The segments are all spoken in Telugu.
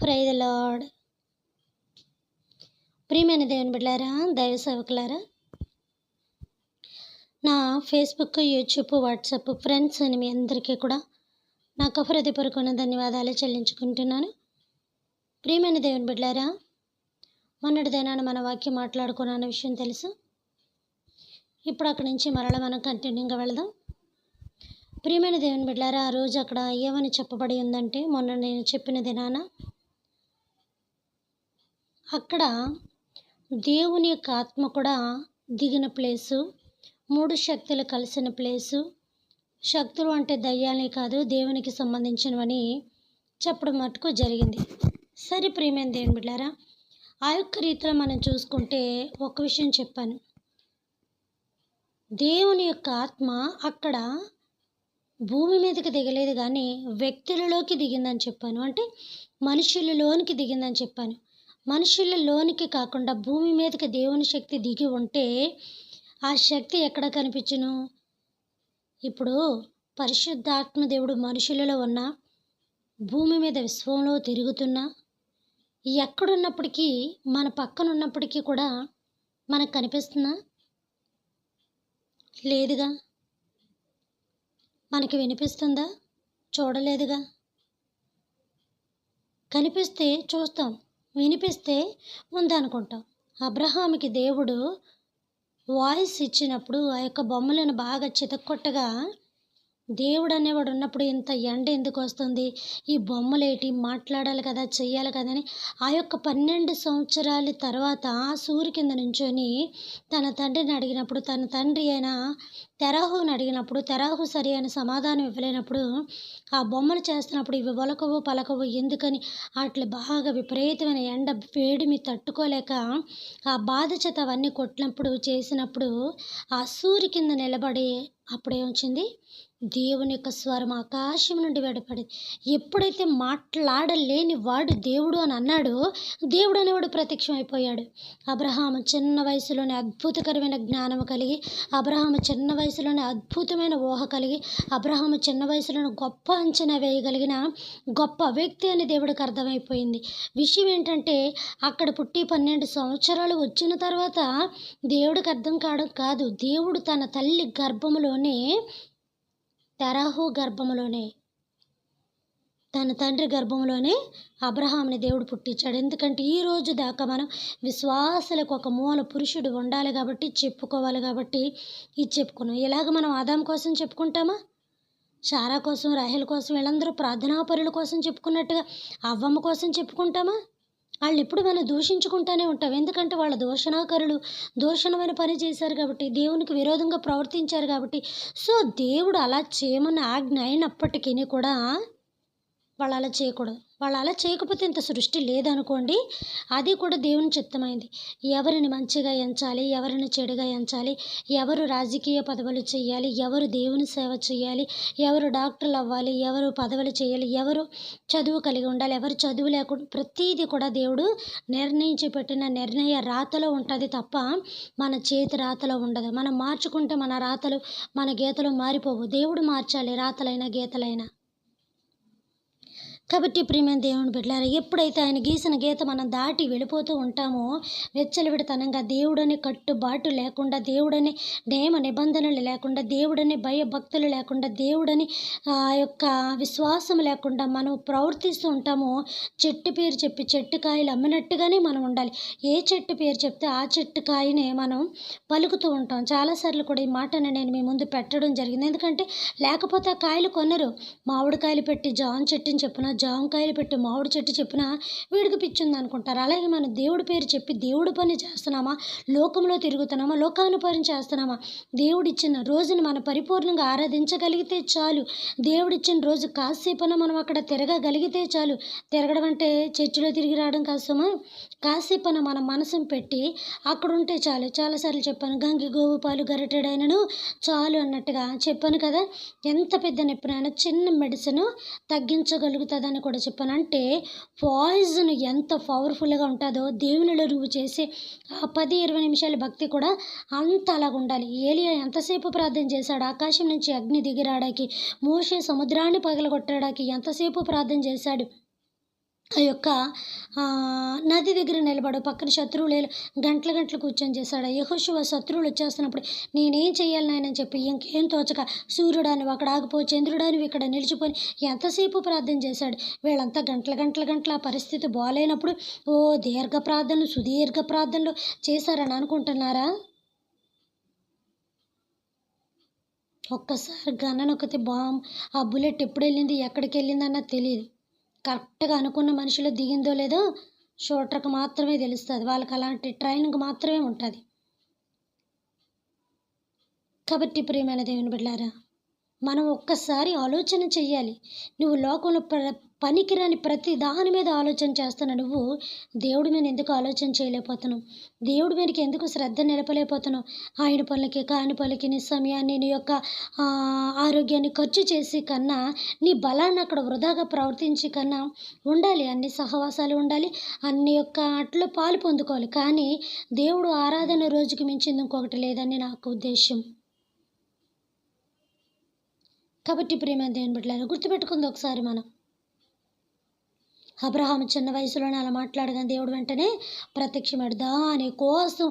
Praise the lord. ప్రియమైన దేవుని బిడ్డలారా, దైవ సేవకులారా, నా ఫేస్బుక్, యూట్యూబ్, వాట్సాప్ ఫ్రెండ్స్ అని మీ అందరికీ కూడా నాకు హృదయపూర్వకమైన ధన్యవాదాలు చెల్లించుకుంటున్నాను. ప్రియమైన దేవుని బిడ్డలారా, మొన్నటి దినాన మన వాక్యం మాట్లాడుకున్న విషయం తెలుసు. ఇప్పుడు అక్కడి నుంచి మరలా మనం కంటిన్యూగా వెళదాం. ప్రియమైన దేవుని బిడ్డలారా, ఆ రోజు అక్కడ ఏమని చెప్పబడి ఉందంటే, మొన్న నేను చెప్పిన దినాన అక్కడ దేవుని యొక్క ఆత్మ కూడా దిగిన ప్లేసు, 3 శక్తులు కలిసిన ప్లేసు. శక్తులు అంటే దయ్యాలే కాదు, దేవునికి సంబంధించినవని చెప్పడం మటుకు జరిగింది. సరే ప్రియమైన దేవుని బిడ్డలారా, ఆ యొక్క రీతిలో మనం చూసుకుంటే ఒక విషయం చెప్పాను. దేవుని యొక్క ఆత్మ అక్కడ భూమి మీదకి దిగలేదు కానీ వ్యక్తులలోకి దిగిందని చెప్పాను. అంటే మనుషులలోనికి దిగిందని చెప్పాను. మనుషులలోనికి కాకుండా భూమి మీదకి దేవుని శక్తి దిగి ఉంటే ఆ శక్తి ఎక్కడ కనిపించును? ఇప్పుడు పరిశుద్ధాత్మ దేవుడు మనుషులలో ఉన్న, భూమి మీద విశ్వంలో తిరుగుతున్నా, ఎక్కడున్నప్పటికీ మన పక్కన ఉన్నప్పటికీ కూడా మనకు కనిపిస్తుందా? లేదుగా. మనకి వినిపిస్తుందా? చూడలేదుగా. కనిపిస్తే చూస్తాం, వినిపిస్తే ఉందనుకుంటాం. అబ్రహాముకి దేవుడు వాయిస్ ఇచ్చినప్పుడు ఆ యొక్క బొమ్మలను బాగా చితక్కొట్టగా, దేవుడు అనేవాడు ఉన్నప్పుడు ఇంత ఎండ ఎందుకు వస్తుంది, ఈ బొమ్మలేటి, మాట్లాడాలి కదా, చెయ్యాలి కదా అని ఆ యొక్క 12 సంవత్సరాల తర్వాత సూర్యు కింద నుంచొని తన తండ్రిని అడిగినప్పుడు, తన తండ్రి అయిన తెరాహుని అడిగినప్పుడు, తెరాహు సరి అయిన సమాధానం ఇవ్వలేనప్పుడు, ఆ బొమ్మలు చేస్తున్నప్పుడు ఇవి ఒలకవు పలకవు ఎందుకని అట్లా బాగా విపరీతమైన ఎండ వేడిమి తట్టుకోలేక ఆ బాధ చేత అవన్నీ కొట్టినప్పుడు చేసినప్పుడు ఆ సూర్యు కింద నిలబడి అప్పుడేమొచ్చింది? దేవుని యొక్క స్వరం ఆకాశం నుండి వెడపడింది. ఎప్పుడైతే మాట్లాడలేని వాడు దేవుడు అని అన్నాడో, దేవుడు అనేవాడు ప్రత్యక్షమైపోయాడు. అబ్రహాము చిన్న వయసులోనే అద్భుతకరమైన జ్ఞానం కలిగి, అబ్రహాము చిన్న వయసులోనే అద్భుతమైన ఊహ కలిగి, అబ్రహాము చిన్న వయసులోనే గొప్ప అంచనా వేయగలిగిన గొప్ప వ్యక్తి అని దేవుడికి అర్థమైపోయింది. విషయం ఏంటంటే, అక్కడ పుట్టి 12 సంవత్సరాలు వచ్చిన తర్వాత దేవుడికి అర్థం కావడం కాదు, దేవుడు తన తల్లి గర్భములోనే, తెరాహు గర్భములోనే, తన తండ్రి గర్భంలోనే అబ్రహాంని దేవుడు పుట్టించాడు. ఎందుకంటే ఈ రోజు దాకా మనం విశ్వాసులకు ఒక మూల పురుషుడు ఉండాలి కాబట్టి, చెప్పుకోవాలి కాబట్టి ఇది చెప్పుకున్నాం. ఇలాగ మనం ఆదాం కోసం చెప్పుకుంటామా? శారా కోసం, రాహేల్ కోసం, వీళ్ళందరూ ప్రార్థనాపరుల కోసం చెప్పుకున్నట్టుగా అవ్వమ్మ కోసం చెప్పుకుంటామా? వాళ్ళు ఎప్పుడు మనం దూషించుకుంటూనే ఉంటాం. ఎందుకంటే వాళ్ళ దూషణాకరులు, దూషణమైన పని చేశారు కాబట్టి, దేవునికి విరోధంగా ప్రవర్తించారు కాబట్టి. సో దేవుడు అలా చేయమని ఆజ్ఞ అయినప్పటికీ కూడా వాళ్ళు అలా చేయకూడదు. వాళ్ళు అలా చేయకపోతే ఇంత సృష్టి లేదనుకోండి. అది కూడా దేవుని చిత్తమైంది. ఎవరిని మంచిగా ఎంచాలి, ఎవరిని చెడుగా ఎంచాలి, ఎవరు రాజకీయ పదవులు చేయాలి, ఎవరు దేవుని సేవ చేయాలి, ఎవరు డాక్టర్లు అవ్వాలి, ఎవరు పదవులు చేయాలి, ఎవరు చదువు కలిగి ఉండాలి, ఎవరు చదువు లేకుండా, ప్రతీది కూడా దేవుడు నిర్ణయించి పెట్టిన నిర్ణయ రాతలో ఉంటుంది తప్ప మన చేతి రాతలో ఉండదు. మనం మార్చుకుంటే మన రాతలు, మన గీతలు మారిపోవు. దేవుడు మార్చాలి రాతలైనా గీతలైనా. కాబట్టి ప్రియమైన దేవుని బిడ్డలారా, ఎప్పుడైతే ఆయన గీసిన గీత మనం దాటి వెళ్ళిపోతూ ఉంటామో, వెచ్చలవిడితనంగా దేవుడని కట్టుబాటు లేకుండా, దేవుడని నియమ నిబంధనలు లేకుండా, దేవుడని భయభక్తులు లేకుండా, దేవుడని యొక్క విశ్వాసం లేకుండా మనం ప్రవర్తిస్తూ ఉంటామో, చెట్టు పేరు చెప్పి చెట్టు కాయలు అమ్మినట్టుగానే మనం ఉండాలి. ఏ చెట్టు పేరు చెప్తే ఆ చెట్టు కాయనే మనం పలుకుతూ ఉంటాం. చాలాసార్లు కూడా ఈ మాటను నేను మీ ముందు పెట్టడం జరిగింది. ఎందుకంటే లేకపోతే ఆ కాయలు కొనరు. మామిడికాయలు పెట్టి జామ చెట్టుని చెప్పిన, జామకాయలు పెట్టి మామిడి చెట్టు చెప్పిన వీడికి పిచ్చింది అనుకుంటారు. అలాగే మనం దేవుడి పేరు చెప్పి దేవుడి పని చేస్తున్నామా, లోకంలో తిరుగుతున్నామా, లోకానుపరం చేస్తున్నామా? దేవుడిచ్చిన రోజును మనం పరిపూర్ణంగా ఆరాధించగలిగితే చాలు. దేవుడిచ్చిన రోజు కాసేపన మనం అక్కడ తిరగగలిగితే చాలు. తిరగడం అంటే చర్చిలో తిరిగి రావడం కోసమా? కాసేపన మన మనసును పెట్టి అక్కడ ఉంటే చాలు. చాలాసార్లు చెప్పాను, గంగి గోవు పాలు గరిటెడైనను చాలు అన్నట్టుగా చెప్పాను కదా. ఎంత పెద్ద నొప్పినైనా చిన్న మెడిసిన్ తగ్గించగలుగుతుందని కూడా చెప్పాను. అంటే పాయిజన్ ఎంత పవర్ఫుల్గా ఉంటుందో దేవునిలో నువ్వు చేసే ఆ 10-20 నిమిషాల భక్తి కూడా అంత అలాగ ఉండాలి. ఏలియా ఎంతసేపు ప్రార్థన చేశాడు? ఆకాశం నుంచి అగ్ని దిగిరాడానికి, మోషే సముద్రాన్ని పగలగొట్టడానికి ఎంతసేపు ప్రార్థన చేశాడు? ఆ యొక్క నది దగ్గర నిలబడు, పక్కన శత్రువులు గంటలు గంటలు కూర్చొని చేశాడు. యెహోషువ శత్రువులు వచ్చేస్తున్నప్పుడు నేనేం చేయాలి నాయన అని చెప్పి ఇంకేం తోచక సూర్యుడాని అక్కడ ఆగిపో, చంద్రుడాని ఇక్కడ నిలిచిపోయి ఎంతసేపు ప్రార్థన చేశాడు. వీళ్ళంతా గంటల ఆ పరిస్థితి బాగాలేనప్పుడు దీర్ఘ ప్రార్థనలు, సుదీర్ఘ ప్రార్థనలు చేశారని అనుకుంటున్నారా? ఒక్కసారి గన్ననొక్కితే ఆ బుల్లెట్ ఎప్పుడు వెళ్ళింది, ఎక్కడికి వెళ్ళింది అన్నది తెలియదు. కరెక్ట్గా అనుకున్న మనిషిలో దిగిందో లేదో షూటర్కి మాత్రమే తెలుస్తుంది. వాళ్ళకి అలాంటి ట్రైనింగ్ మాత్రమే ఉంటుంది. కాబట్టి ప్రియమైన దేవుని బిడ్డలారా, మనం ఒక్కసారి ఆలోచన చెయ్యాలి. నువ్వు లోకంలో పనికిరాని ప్రతి దాని మీద ఆలోచన చేస్తున్నావు. నువ్వు దేవుడి మీద ఎందుకు ఆలోచన చేయలేకపోతున్నావు? దేవుడి మీదకి ఎందుకు శ్రద్ధ నిలపలేకపోతున్నావు? ఆయన పనులకి కాని పనులకి నీ సమయాన్ని, నీ యొక్క ఆరోగ్యాన్ని ఖర్చు చేసి కన్నా, నీ బలాన్ని అక్కడ వృధాగా ప్రవర్తించి కన్నా ఉండాలి. అన్ని సహవాసాలు ఉండాలి, అన్ని యొక్క అట్లో పాలు పొందుకోవాలి. కానీ దేవుడు ఆరాధన రోజుకి మించింది ఇంకొకటి లేదని నాకు ఉద్దేశం. కాబట్టి ప్రియమైన దేవుని బిడ్డలారా, గుర్తుపెట్టుకుంది ఒకసారి మనం. అబ్రహాము చిన్న వయసులోనే అలా మాట్లాడగానే దేవుడు వెంటనే ప్రత్యక్షమాడు. దాని కోసం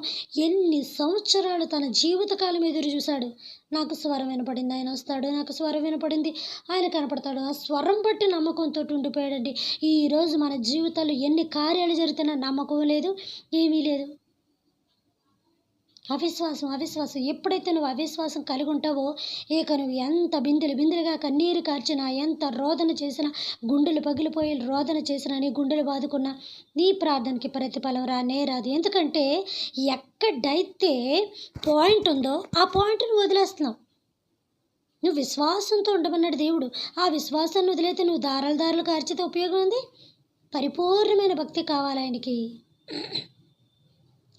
ఎన్ని సంవత్సరాలు తన జీవితకాలం ఎదురు చూశాడు. నాకు స్వరం వినపడింది, ఆయన వస్తాడు, నాకు స్వరం వినపడింది, ఆయన కనపడతాడు. ఆ స్వరం బట్టి నమ్మకంతో ఉండిపోయాడండి. ఈరోజు మన జీవితాల్లో ఎన్ని కార్యాలు జరుగుతున్నా నమ్మకం లేదు, ఏమీ లేదు. అవిశ్వాసం ఎప్పుడైతే నువ్వు అవిశ్వాసం కలిగి ఉంటావో, నువ్వు ఎంత బిందులుగా కన్నీరు కార్చినా, ఎంత రోదన చేసినా, గుండెలు పగిలిపోయి రోదన చేసినా, నీ గుండెలు బాదుకున్నా నీ ప్రార్థనకి ప్రతిఫలం రానే రాదు. ఎందుకంటే ఎక్కడైతే పాయింట్ ఉందో ఆ పాయింట్ని వదిలేస్తున్నావు. నువ్వు విశ్వాసంతో ఉండమన్నాడు దేవుడు. ఆ విశ్వాసాన్ని వదిలేతే నువ్వు దారాలు కార్చితే ఉపయోగం ఉంది? పరిపూర్ణమైన భక్తి కావాలి ఆయనకి.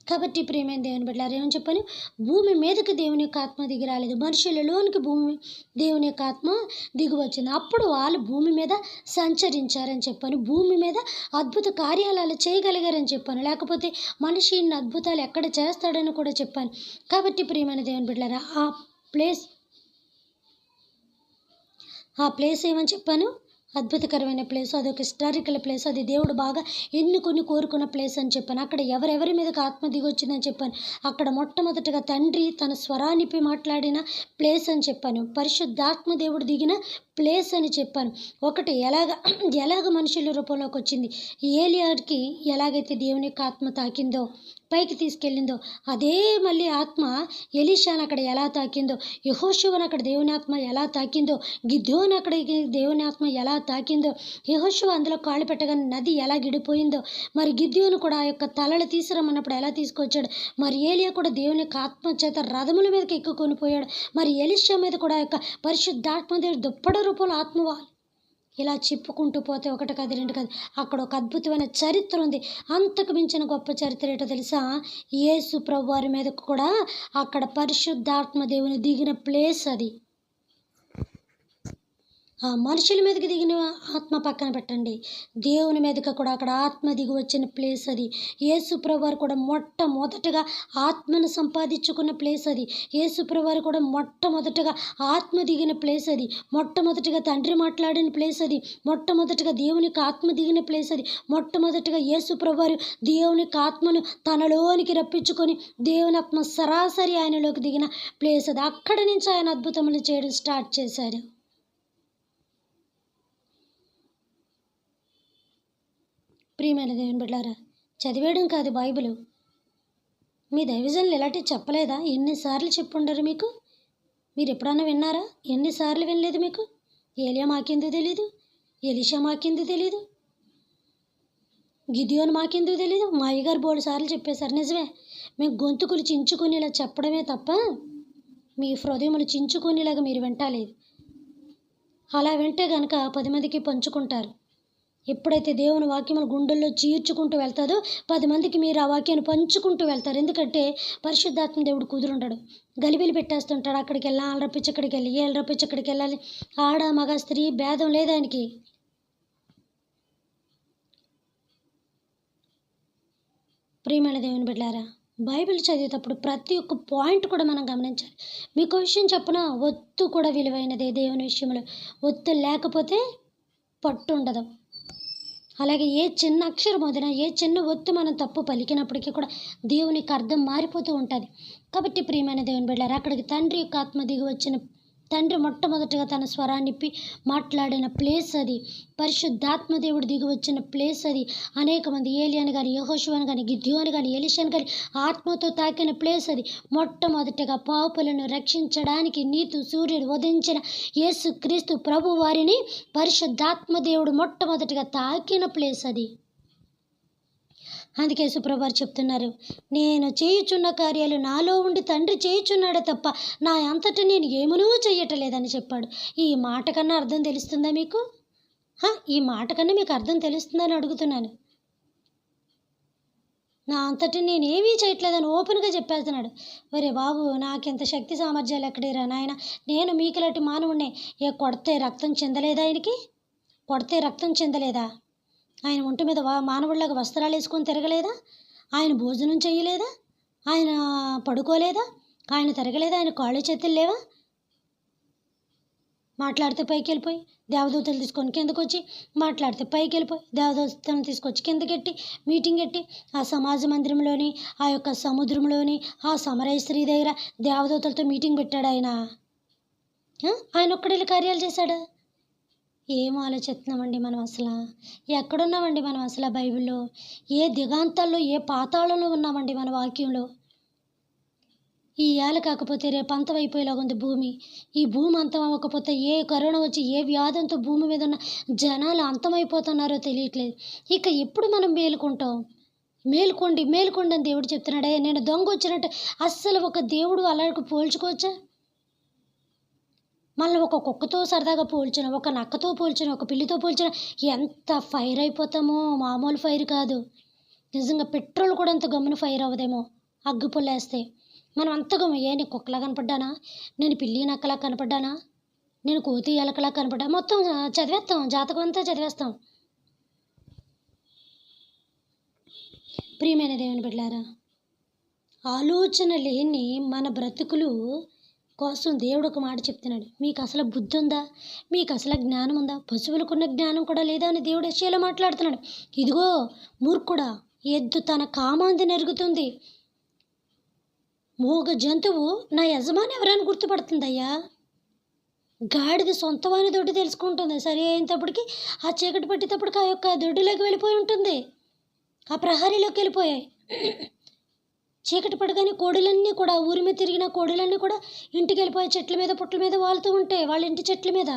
కాబట్టి ప్రియమైన దేవుని బిడ్డలారా, ఏమని చెప్పాను? భూమి మీదకి దేవుని యొక్క ఆత్మ దిగి రాలేదు, మనుషులలోనికి దేవుని యొక్క ఆత్మ దిగి వచ్చింది. అప్పుడు వాళ్ళు భూమి మీద సంచరించారని చెప్పాను. భూమి మీద అద్భుత కార్యాలు చేయగలిగారని చెప్పాను. లేకపోతే మనిషి ఇన్ని అద్భుతాలు ఎక్కడ చేస్తాడని కూడా చెప్పాను. కాబట్టి ప్రియమైన దేవుని బిడ్డలారా, ఆ ప్లేస్ ఏమని చెప్పాను? అద్భుతకరమైన ప్లేస్, అదొక హిస్టారికల్ ప్లేస్, అది దేవుడు బాగా ఎన్నుకొని కోరుకున్న ప్లేస్ అని చెప్పాను. అక్కడ ఎవరెవరి మీదకి ఆత్మ దిగొచ్చిందని చెప్పాను. అక్కడ మొట్టమొదటిగా తండ్రి తన స్వరానిపి మాట్లాడిన ప్లేస్ అని చెప్పాను. పరిశుద్ధాత్మ దేవుడు దిగిన ప్లేస్ అని చెప్పాను. ఒకటి ఎలాగ మనుషుల రూపంలోకి వచ్చింది, ఏలియాకి ఎలాగైతే దేవుని యొక్క ఆత్మ తాకిందో, పైకి తీసుకెళ్ళిందో, అదే మళ్ళీ ఆత్మ ఎలీషాను అక్కడ ఎలా తాకిందో, యెహోషువను అక్కడ దేవుని ఆత్మ ఎలా తాకిందో, గిద్యోను అక్కడ దేవుని ఆత్మ ఎలా తాకిందో, యెహోషువ అందులో కాళ్ళు పెట్టగానే నది ఎలా గిడిపోయిందో, మరి గిద్యోను కూడా ఆ యొక్క తలలు తీసుకురమ్మన్నప్పుడు ఎలా తీసుకొచ్చాడు, మరి ఏలియా కూడా దేవుని యొక్క ఆత్మ చేత రథముల మీదకి ఎక్కుకొని పోయాడు, మరి ఎలీషా మీద కూడా ఆ యొక్క పరిశుద్ధాత్మ దేవుడు దుప్పడ రూపంలో ఆత్మ ఇలా చెప్పుకుంటూ పోతే ఒకటి కాదు, రెండు కాదు, అక్కడ ఒక అద్భుతమైన చరిత్ర ఉంది. అంతకు మించిన గొప్ప చరిత్ర ఏంటో తెలుసా? యేసు ప్రభువారి మీద కూడా అక్కడ పరిశుద్ధాత్మ దేవుని దిగిన ప్లేస్ అది. ఆ మనుషుల మీదకి దిగిన ఆత్మ పక్కన పెట్టండి, దేవుని మీదకి కూడా అక్కడ ఆత్మ దిగి వచ్చిన ప్లేస్ అది. యేసు ప్రభువారు కూడా మొట్టమొదటగా ఆత్మను సంపాదించుకున్న ప్లేస్ అది. యేసు ప్రభువారు కూడా మొట్టమొదటగా ఆత్మ దిగిన ప్లేస్ అది. మొట్టమొదటిగా తండ్రి మాట్లాడిన ప్లేస్ అది. మొట్టమొదటిగా దేవునికి ఆత్మ దిగిన ప్లేస్ అది. మొట్టమొదటిగా యేసు ప్రభువారు దేవునికి ఆత్మను తనలోనికి రప్పించుకొని దేవుని ఆత్మ సరాసరి ఆయనలోకి దిగిన ప్లేస్ అది. అక్కడి నుంచి ఆయన అద్భుతములు చేయడం స్టార్ట్ చేశారు. ప్రియమైన దేవుని బిడ్డలారా, చదివేయడం కాదు బైబిల్. మీ దైవజనులు ఇలాంటివి చెప్పలేదా? ఎన్నిసార్లు చెప్పుండరు మీకు? మీరు ఎప్పుడన్నా విన్నారా? ఎన్నిసార్లు వినలేదు మీకు? ఏలియా మాకెందుకు తెలీదు, ఎలీషా మాకెందుకు తెలీదు, గిద్యోను మాకెందుకు తెలీదు? మా అయ్యగారు బోల్డ్ సార్లు చెప్పేశారు. నిజమే, మేము గొంతుకులు చించుకునేలా చెప్పడమే తప్ప మీ హృదయములు చించుకునేలాగా మీరు వింటలేదు. అలా వింటే కనుక 10 మందికి పంచుకుంటారు. ఎప్పుడైతే దేవుని వాక్యములు గుండెల్లో చీర్చుకుంటూ వెళ్తాదో 10 మందికి మీరు ఆ వాక్యాన్ని పంచుకుంటూ వెళ్తారు. ఎందుకంటే పరిశుద్ధాత్మ దేవుడు కుదురుంటాడు, గలిబిలి పెట్టేస్తుంటాడు. అక్కడికి వెళ్ళి వాళ్ళు రప్పించి ఇక్కడికి వెళ్ళి, వీళ్ళు రప్పించి ఇక్కడికి వెళ్ళాలి. ఆడ మగ స్త్రీ భేదం లేదు ఆయనకి. ప్రియమైన దేవుని బిడ్డలారా, బైబిల్ చదివేటప్పుడు ప్రతి ఒక్క పాయింట్ కూడా మనం గమనించాలి. మీకు విషయం చెప్పిన, ఒత్తు కూడా విలువైనదే దేవుని విషయంలో. ఒత్తు లేకపోతే పట్టు ఉండదు. అలాగే ఏ చిన్న అక్షరం వదిన, ఏ చిన్న ఒత్తు మనం తప్పు పలికినప్పటికీ కూడా దేవునికి అర్థం మారిపోతూ ఉంటుంది. కాబట్టి ప్రియమైన దేవుని బిడ్డలారా, అక్కడికి తండ్రి యొక్క ఆత్మ దిగి వచ్చిన తండ్రి మొట్టమొదటిగా తన స్వరాన్ని ఇప్పి మాట్లాడిన ప్లేస్ అది. పరిశుద్ధాత్మ దేవుడు దిగి వచ్చిన ప్లేస్ అది. అనేక మంది ఏలియాని కానీ, యెహోషువను కానీ, గిద్యోను కానీ, ఎలీషాను కానీ ఆత్మతో తాకిన ప్లేస్ అది. మొట్టమొదటిగా పాపులను రక్షించడానికి నీతి సూర్యుడు ఉదయించిన యేసుక్రీస్తు ప్రభు వారిని పరిశుద్ధాత్మ దేవుడు మొట్టమొదటిగా తాకిన ప్లేస్ అది. అందుకే యేసుప్రభువారు చెప్తున్నారు, నేను చేయుచున్న కార్యాలు నాలో ఉండి తండ్రి చేయుచున్నాడే తప్ప నా అంతటా నేను ఏమనూ చెయ్యటలేదని చెప్పాడు. ఈ మాట కన్నా అర్థం తెలుస్తుందా మీకు? ఈ మాట కన్నా మీకు అర్థం తెలుస్తుందని అడుగుతున్నాను. నా అంతటి నేనేమీ చేయట్లేదని ఓపెన్గా చెప్పేస్తున్నాడు. ఒరే బాబు, నాకింత శక్తి సామర్థ్యాలు ఎక్కడేరా నాయన, నేను మీకులాంటి మానవుడినే. కొడితే రక్తం చెందలేదా ఆయనకి? కొడితే రక్తం చెందలేదా? ఆయన ఒంటి మీద మానవుడిలాగా వస్త్రాలు వేసుకొని తిరగలేదా? ఆయన భోజనం చేయలేదా? ఆయన పడుకోలేదా? ఆయన తిరగలేదా? ఆయన కాళ్ళు చేతులు లేవా? మాట్లాడితే పైకి వెళ్ళిపోయి దేవదూతలు తీసుకొని కిందకు వచ్చి, మాట్లాడితే పైకి వెళ్ళిపోయి దేవదూతలను తీసుకొచ్చి కిందకెట్టి మీటింగ్ పెట్టి ఆ సమాజ మందిరంలోని, ఆ యొక్క సముద్రంలోని, ఆ సమరయ స్త్రీ దగ్గర దేవదూతలతో మీటింగ్ పెట్టాడు ఆయన. ఆయన ఒక్కడేళ్ళ కార్యాలు చేశాడా? ఏం ఆలోచిస్తున్నామండి మనం అసలు? ఎక్కడున్నామండి మనం అసలు? బైబిల్లో ఏ దిగాంతాల్లో, ఏ పాతాళంలో ఉన్నామండి మన వాక్యంలో? ఈ ఏళ్ళ కాకపోతే రేపు అంతమైపోయేలాగా ఉంది భూమి. ఈ భూమి అంతం అవ్వకపోతే ఏ కరోనా వచ్చి ఏ వ్యాధంతో భూమి మీద ఉన్న జనాలు అంతమైపోతున్నారో తెలియట్లేదు. ఇక ఎప్పుడు మనం మేలుకుంటాం? మేలుకోండి మేలుకోండి అని దేవుడు చెప్తున్నాడే. నేను దొంగ వచ్చినట్టు అస్సలు ఒక దేవుడు అలాగ పోల్చుకోవచ్చా? మళ్ళీ ఒక కుక్కతో సరదాగా పోల్చిన, ఒక నక్కతో పోల్చిన, ఒక పిల్లితో పోల్చిన ఎంత ఫైర్ అయిపోతామో, మామూలు ఫైర్ కాదు. నిజంగా పెట్రోల్ కూడా అంత గమ్మున ఫైర్ అవ్వదేమో అగ్గి పుల్లేస్తే. మనం అంత గమ్ము, నేను కుక్కలా కనపడ్డానా, నేను పిల్లి నక్కలా కనపడ్డానా, నేను కోతి ఎలకలా కనపడ్డా, మొత్తం చదివేస్తాం, జాతకం అంతా చదివేస్తాం. ప్రియమైన దేవుని బిడ్డలారా, ఆలోచన లేని మన బ్రతుకులు కోసం దేవుడు ఒక మాట చెప్తున్నాడు. మీకు అసలు బుద్ధి ఉందా? మీకు అసలు జ్ఞానం ఉందా? పశువులకున్న జ్ఞానం కూడా లేదా అని దేవుడు యెషయాలో మాట్లాడుతున్నాడు. ఇదిగో మూర్ఖుడా, ఎద్దు తన కామాంది నెరుగుతుంది, మూగ జంతువు నా యజమాని ఎవరైనా గుర్తుపడుతుందయ్యా, గాడిద సొంత వాని దొడ్డి తెలుసుకుంటుంది. సరే అయినప్పటికీ ఆ చీకటి పట్టేటప్పటికి ఆ యొక్క దొడ్డిలోకి వెళ్ళిపోయి ఉంటుంది, ఆ ప్రహరీలోకి వెళ్ళిపోయాయి. చీకటి పడగానే కోడిలన్నీ కూడా, ఊరి మీద తిరిగిన కోడిలన్నీ కూడా ఇంటికి వెళ్ళిపోయి చెట్ల మీద పుట్ల మీద వాళ్తూ ఉంటాయి, వాళ్ళ ఇంటి చెట్ల మీద.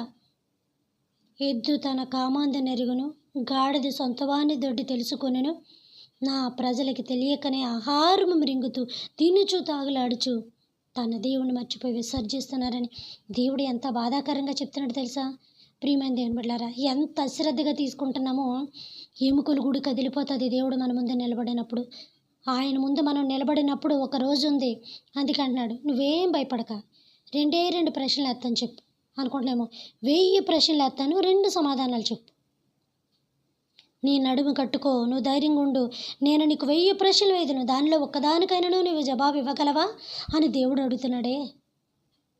ఎద్దు తన కామాంది నెరుగును, గాడిద సొంతవాని దొడ్డి తెలుసుకొనెను. నా ప్రజలకి తెలియకనే ఆహారము మిరింగుతూ తినుచు తాగులాడుచు తన దేవుని మర్చిపోయి విసర్జిస్తున్నారని దేవుడు ఎంత బాధాకరంగా చెప్తున్నాడు తెలుసా? ప్రియమైన దేవుని బిడ్డలారా, ఎంత అశ్రద్ధగా తీసుకుంటున్నామో. ఎముకలు గుడి కదిలిపోతుంది దేవుడు మన ముందు నిలబడినప్పుడు. ఆయన ముందు మనం నిలబడినప్పుడు ఒక రోజు ఉంది. అందుకే అంటున్నాడు, నువ్వేం భయపడక, 2 ప్రశ్నలు వేస్తాను చెప్పు అనుకుంటున్నామో. 1000 ప్రశ్నలు వేస్తాను, 2 సమాధానాలు చెప్పు. నీ నడుము కట్టుకో, నువ్వు ధైర్యంగా ఉండు, నేను నీకు 1000 ప్రశ్నలు వేయదును, దానిలో ఒక్కదానికైనా నువ్వు జవాబు ఇవ్వగలవా అని దేవుడు అడుగుతున్నాడే.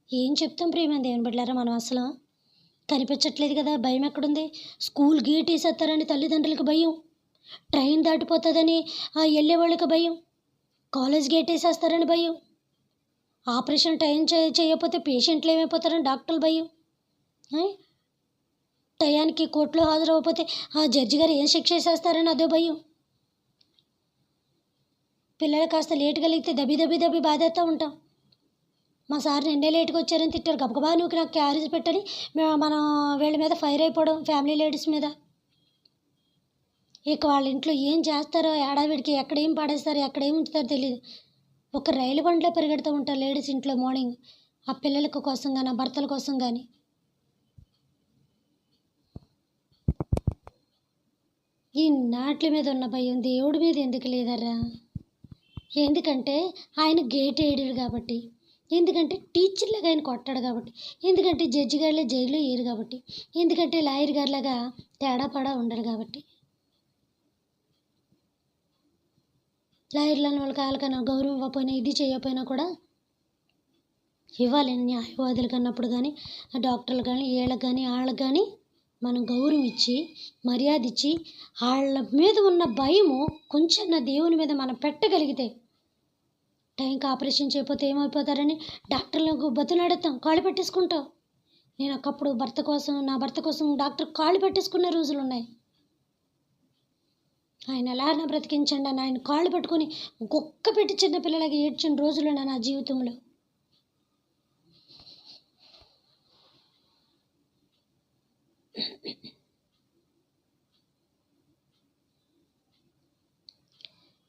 ఏం చెప్తాం ప్రియమైన దేవుని బిడ్డలారా మనం అసలు? కనిపించట్లేదు కదా, భయం ఎక్కడుంది? స్కూల్ గేట్ వేసేస్తారని తల్లిదండ్రులకు భయం, ట్రైన్ దాటిపోతుందని వెళ్ళే వాళ్ళకి భయం, కాలేజ్ గేట్ వేసేస్తారని భయం, ఆపరేషన్ టైం చేయకపోతే పేషెంట్లు ఏమైపోతారని డాక్టర్లు భయం, టయానికి కోర్టులో హాజరవ్వకపోతే ఆ జడ్జి గారు ఏం శిక్ష వేసేస్తారని అదో భయం. పిల్లలు కాస్త లేట్ కలిగితే దబి బాధేస్తూ ఉంటాం. మా సార్ నిన్నే లేట్గా వచ్చారని తిట్టారు, గబగబా నువ్వు నాకు క్యారేజ్ పెట్టని మనం వీళ్ళ మీద ఫైర్ అయిపోవడం, ఫ్యామిలీ లేడీస్ మీద. ఇక వాళ్ళ ఇంట్లో ఏం చేస్తారో ఏడావిడికి, ఎక్కడ ఏం పాడేస్తారో, ఎక్కడ ఏం ఉంచుతారో తెలియదు. ఒక రైలు బండిలో పరిగెడుతూ ఉంటారు లేడీస్ ఇంట్లో మార్నింగ్, ఆ పిల్లల కోసం కానీ, ఆ భర్తల కోసం కానీ. ఈ నాట్ల మీద ఉన్న భయం దేవుడి మీద ఎందుకు లేదర్రా? ఎందుకంటే ఆయన గేట్ వేయడు కాబట్టి, ఎందుకంటే టీచర్లాగా ఆయన కొట్టాడు కాబట్టి, ఎందుకంటే జడ్జి గారిలో జైల్లో వేయరు కాబట్టి, ఎందుకంటే లాయర్ గారిలాగా తేడా ఉండరు కాబట్టి. లాయర్లను వాళ్ళకి వాళ్ళకన్నా గౌరవం ఇవ్వకపోయినా, ఇది చేయకపోయినా కూడా ఇవ్వాలి. న్యాయవాదులు కన్నప్పుడు కానీ, డాక్టర్లు కానీ, వీళ్ళకి కానీ వాళ్ళకి కానీ మనం గౌరవం ఇచ్చి మర్యాద ఇచ్చి వాళ్ళ మీద ఉన్న భయము కొంచెం నా దేవుని మీద మనం పెట్టగలిగితే, టైంకి ఆపరేషన్ చేయకపోతే ఏమైపోతారని డాక్టర్లకు బతులాడతాం, కాళ్ళు పెట్టేసుకుంటాం. నేను ఒకప్పుడు నా భర్త కోసం డాక్టర్ కాళ్ళు పెట్టేసుకునే రోజులు ఉన్నాయి. ఆయన ఎలాగైనా బ్రతికించండి అని ఆయన కాళ్ళు పట్టుకొని గొక్క పెట్టి చిన్నపిల్లలకి ఏడ్చిన రోజులు నా జీవితంలో.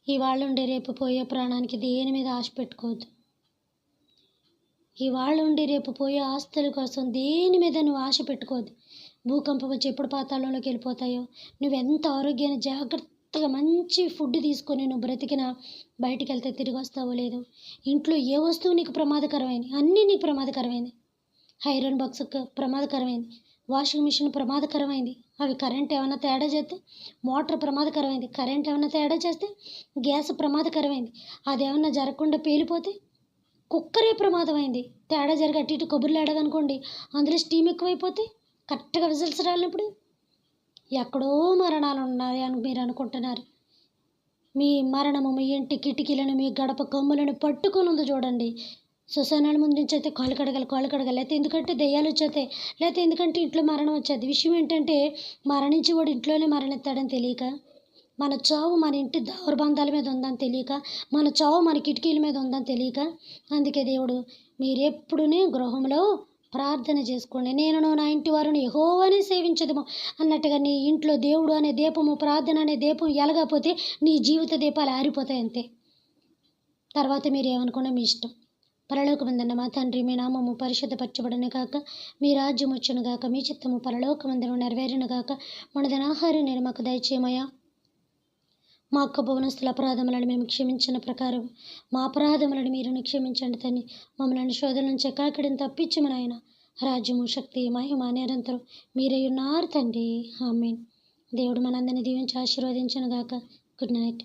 ఇవాళ ఉండి రేపు పోయే ప్రాణానికి దేని మీద ఆశ పెట్టుకోవద్దు. ఇవాళ ఉండి రేపు పోయే ఆస్తుల కోసం దేని మీద నువ్వు ఆశ పెట్టుకోవద్దు. భూకంపం వచ్చి ఎప్పుడు పాతాళంలోకి వెళ్ళిపోతాయో, నువ్వెంత ఆరోగ్యాన్ని జాగ్రత్తగా మంచి ఫుడ్ తీసుకొని నువ్వు బ్రతికినా బయటికి వెళ్తే తిరిగి వస్తావో లేదో. ఇంట్లో ఏ వస్తువు నీకు ప్రమాదకరమైంది, అన్నీ నీకు ప్రమాదకరమైంది. ఐరన్ బాక్స్ ప్రమాదకరమైంది, వాషింగ్ మిషన్ ప్రమాదకరమైంది. అవి కరెంట్ ఏమైనా తేడా చేస్తే, మోటార్ ప్రమాదకరమైంది, కరెంట్ ఏమైనా తేడా చేస్తే, గ్యాస్ ప్రమాదకరమైంది. అది ఏమన్నా జరగకుండా పేలిపోతే, కుక్కరే ప్రమాదమైంది. తేడా జరిగి అటు ఇటు కొబ్బరిలు ఆడదనుకోండి, అందులో స్టీమ్ ఎక్కువైపోతే, కరెక్ట్గా విజిల్స్ రాలినప్పుడు ఎక్కడో మరణాలు ఉన్నాయి అని మీరు అనుకుంటున్నారు. మీ మరణము మీ ఇంటి కిటికీలను, మీ గడప కమ్ములను పట్టుకొని ఉంది చూడండి. శ్మశానాల ముందు నుంచి అయితే కాళ్ళు కడగాలి, లేకపోతే ఎందుకంటే దెయ్యాలు వచ్చేస్తాయి, లేకపోతే ఎందుకంటే ఇంట్లో మరణం వచ్చేది. విషయం ఏంటంటే మరణించి వాడు ఇంట్లోనే మరణిస్తాడని తెలియక, మన చావు మన ఇంటి దౌర్బంధాల మీద ఉందని తెలియక, మన చావు మన కిటికీల మీద ఉందని తెలియక, అందుకే దేవుడు మీరెప్పుడూనే గృహంలో ప్రార్థన చేసుకోండి, నేనును నా ఇంటి వారిని యెహోవానే సేవించదము అన్నట్టుగా నీ ఇంట్లో దేవుడు అనే దీపము, ప్రార్థన అనే దీపం ఎలగకపోతే నీ జీవిత దీపాలు ఆరిపోతాయి అంతే. తర్వాత మీరు ఏమనుకున్నా మీ ఇష్టం. పరలోకమందున్న మా తండ్రి, మీ నామము పరిశుద్ధపరచబడును గాక, మీ రాజ్యం వచ్చును గాక, మీ చిత్తము పరలోకమందున నెరవేరును గాక. మనదిన ఆహారం నేను మాకు దయచేయమయ్యా. మా అక్క భువనస్తుల అపరాధములను మేము క్షమించిన ప్రకారం మా అపరాధములను మీరు క్షమించండి తండ్రి. మమ్మల్ని శోధన నుంచి ఎకాకిడిని తప్పించమని ఆయన రాజ్యము, శక్తి, మహిమ నిరంతరం మీరే ఉన్నారు తండ్రి. ఆమేన్. దేవుడు మనందరిని దీవించి ఆశీర్వదించును గాక. Good night.